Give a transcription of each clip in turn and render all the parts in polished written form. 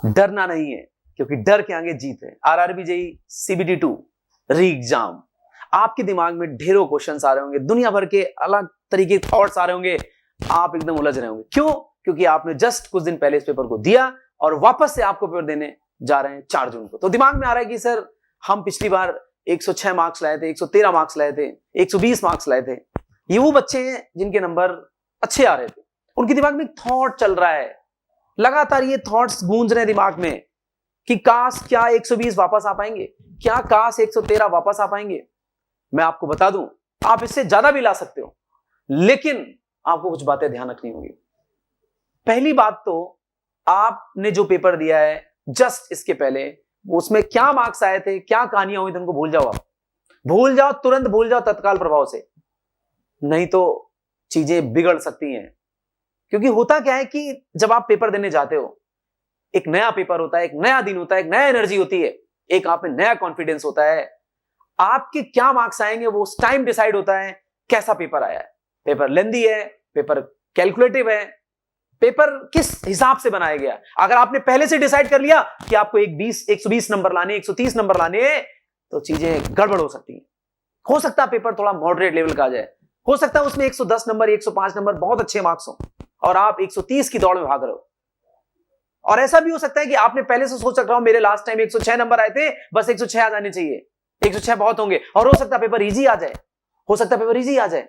डरना नहीं है, क्योंकि डर के आगे जीत है। आरआरबी जेईई सीबीटी 2 री एग्जाम, आपके दिमाग में ढेरों क्वेश्चंस आ रहे होंगे, दुनिया भर के अलग तरीके के थॉट्स आ रहे होंगे, आप एकदम उलझ रहे होंगे। क्यों? क्योंकि आपने जस्ट कुछ दिन पहले इस पेपर को दिया और वापस से आपको पेपर देने जा रहे हैं 4 जून को। तो दिमाग में आ रहा है कि सर हम पिछली बार 106 मार्क्स लाए थे, 113 मार्क्स लाए थे, 120 मार्क्स लाए थे। ये वो बच्चे हैं जिनके नंबर अच्छे आ रहे थे। उनके दिमाग में थॉट चल रहा है, लगातार ये थॉट्स गूंज रहे हैं दिमाग में कि काश क्या 120 वापस आ पाएंगे, क्या काश 113 वापस आ पाएंगे। मैं आपको बता दूं, आप इससे ज्यादा भी ला सकते हो, लेकिन आपको कुछ बातें ध्यान रखनी होगी। पहली बात तो, आपने जो पेपर दिया है जस्ट इसके पहले, उसमें क्या मार्क्स आए थे, क्या कहानियां हुई थी, उनको भूल जाओ। आप भूल जाओ, तुरंत भूल जाओ तत्काल प्रभाव से, नहीं तो चीजें बिगड़ सकती हैं। क्योंकि होता क्या है कि जब आप पेपर देने जाते हो, एक नया पेपर होता है, एक नया दिन होता है, एक नया एनर्जी होती है, एक आप में नया कॉन्फिडेंस होता है। आपके क्या मार्क्स आएंगे वो उस टाइम डिसाइड होता है कैसा पेपर आया है। पेपर लेंदी है, पेपर कैलकुलेटिव है, पेपर किस हिसाब से बनाया गया। अगर आपने पहले से डिसाइड कर लिया कि आपको 120 नंबर लाने, 130 नंबर लाने, तो चीजें गड़बड़ हो सकती हैं। हो सकता है पेपर थोड़ा मॉडरेट लेवल का आ जाए, हो सकता है उसमें 110 नंबर, 105 नंबर बहुत अच्छे मार्क्स हो और आप 130 की दौड़ में भाग रहे हो। और ऐसा भी हो सकता है कि आपने पहले से सोच रखा हो मेरे लास्ट टाइम 106 नंबर आए थे, बस 106 आ जाने चाहिए, 106 बहुत होंगे, और हो सकता है पेपर इजी आ जाए, हो सकता है पेपर इजी आ जाए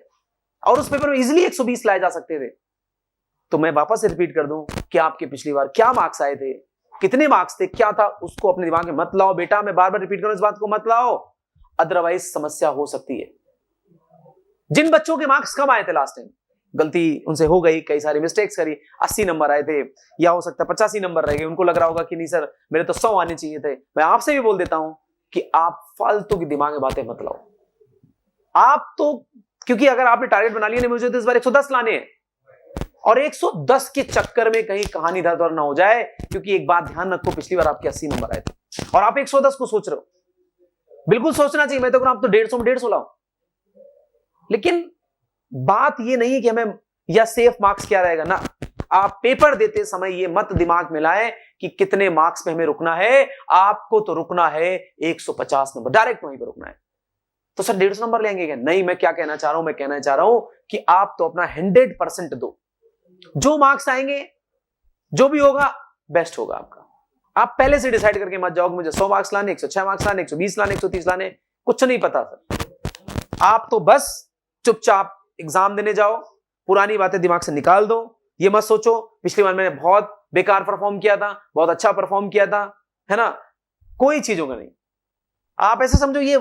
और उस पेपर में इजीली 120 लाए जा सकते थे। तो मैं वापस से रिपीट कर दूं कि आपके पिछली बार क्या मार्क्स आए थे, कितने मार्क्स थे, क्या था, उसको अपने दिमाग में मत लाओ बेटा। मैं बार बार रिपीट करूं इस बात को, मत लाओ, अदरवाइज समस्या हो सकती है। जिन बच्चों के मार्क्स कम आए थे लास्ट टाइम, गलती उनसे हो गई, कई सारी मिस्टेक्स करी, 80 नंबर आए थे या हो सकता है 85 नंबर रह गए, उनको लग रहा होगा कि नहीं सर मेरे तो 100 आने चाहिए थे। मैं आपसे भी बोल देता हूं कि आप फालतू की दिमाग में बातें मत लाओ। आप तो, क्योंकि अगर आपने टारगेट बना लिया नहीं मुझे तो इस बार 110 लाने हैं, और 110 के चक्कर में कहीं कहानी इधर उधर ना हो जाए। क्योंकि एक बात ध्यान रखो, पिछली बार आपके 80 नंबर आए थे और आप 110 को सोच रहे हो। बिल्कुल सोचना चाहिए, मैं तो आप तो 150 में 150 लाओ। लेकिन बात ये नहीं है कि हमें या सेफ मार्क्स क्या रहेगा ना, आप पेपर देते समय ये मत दिमाग में लाए कि कितने मार्क्स पे हमें रुकना है। आपको तो रुकना है 150 नंबर, डायरेक्ट वहीं पर रुकना है। तो सर 150 नंबर लेंगे क्या? नहीं, मैं क्या कहना चाह रहा हूं, मैं कहना चाह रहा हूं कि आप तो अपना 100% दो। जो मार्क्स आएंगे, जो भी होगा, बेस्ट होगा आपका। आप पहले से डिसाइड करके मत जाओ मुझे 100 मार्क्स लाने, 106 मार्क्स लाने, 120 लाने, 130 लाने, कुछ नहीं पता सर। आप तो बस चुपचाप एग्जाम देने जाओ, पुरानी बातें दिमाग से निकाल दो। ये मत सोचो पिछली बार मैंने बहुत बेकार परफॉर्म किया था, बहुत अच्छा परफॉर्म किया था, है ना, कोई चीज होगा नहीं। आप ऐसे समझो ये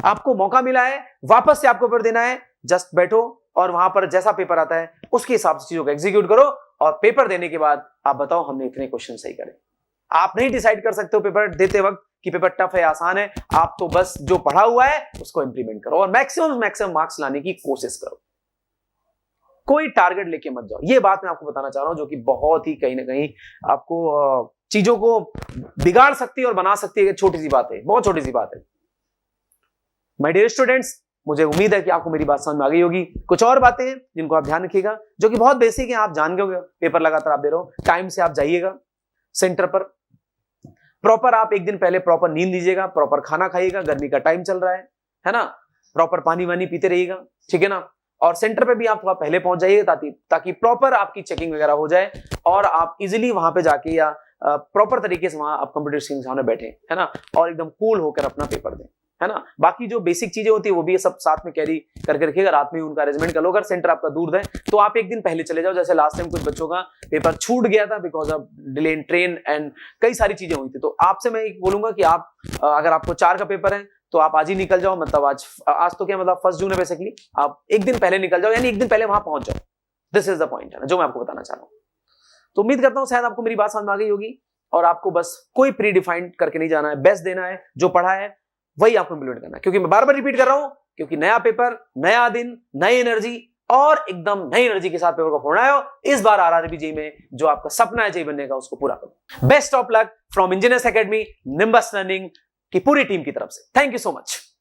आपको मौका मिला है, वापस से आपको पेपर देना है, जस्ट बैठो और वहां पर जैसा पेपर आता है उसके हिसाब से चीजों को एग्जीक्यूट करो और पेपर देने के बाद आप बताओ हमने इतने क्वेश्चन सही करे। आप नहीं डिसाइड कर सकते हो पेपर देते वक्त कि पेपर टफ है आसान है। आप तो बस जो पढ़ा हुआ है उसको इंप्लीमेंट करो और मैक्सिमम मार्क्स लाने की कोशिश करो। कोई टारगेट लेके मत जाओ। ये बात मैं आपको बताना चाह रहा हूं जो कि बहुत ही कहीं ना कहीं आपको चीजों को बिगाड़ सकती है और बना सकती है। छोटी सी बात है, बहुत छोटी सी बात है। माय डियर स्टूडेंट्स, मुझे उम्मीद है कि आपको मेरी बात समझ में आ गई होगी। कुछ और बातें हैं जिनको आप ध्यान रखिएगा, जो कि बहुत बेसिक है, आप जान गए। पेपर लगातार आप दे रहे हो, टाइम से आप जाइएगा सेंटर पर, प्रॉपर आप एक दिन पहले प्रॉपर नींद लीजिएगा, प्रॉपर खाना खाइएगा, गर्मी का टाइम चल रहा है ना, प्रॉपर पानी वानी पीते रहिएगा, ठीक है ना। और सेंटर पे भी आप थोड़ा पहले पहुंच जाइए ताकि प्रॉपर आपकी चेकिंग वगैरह हो जाए और आप इजीली वहां पे जाके या प्रॉपर तरीके से वहां आप कंप्यूटर स्क्रीन के सामने बैठे, है ना, और एकदम कूल होकर अपना पेपर दें, है ना। बाकी जो बेसिक चीजें होती है वो भी सब साथ में कैरी करके रखिएगा, रात में उनका अरेंजमेंट कर लो। अगर सेंटर आपका दूर है तो आप एक दिन पहले चले जाओ। जैसे लास्ट टाइम कुछ बच्चों का पेपर छूट गया था because of delay in train and कई सारी चीजें हुई थी। तो आपसे मैं बोलूंगा कि आप अगर आपको 4 का पेपर है तो आप आज ही निकल जाओ। मतलब आज तो क्या मतलब 1 जून है बेसिकली, आप एक दिन पहले निकल जाओ, यानी एक दिन पहले वहां पहुंच जाओ। दिस इज द पॉइंट, है ना, जो मैं आपको बताना चाह रहा हूं। तो उम्मीद करता हूं शायद आपको मेरी बात समझ में आ गई होगी और आपको बस कोई प्री डिफाइंड करके नहीं जाना है, बेस्ट देना है, जो पढ़ा है वही आपको इंप्लीमेंट करना है। क्योंकि मैं बार बार रिपीट कर रहा हूं, क्योंकि नया पेपर, नया दिन, नई एनर्जी और एकदम नई एनर्जी के साथ पेपर को फोड़ना है। इस बार आरआरबी जेईई में जो आपका सपना है जेईई बनने का, उसको पूरा करो। Best of luck from engineers academy, nimbus learning की पूरी टीम की तरफ से। Thank you so much.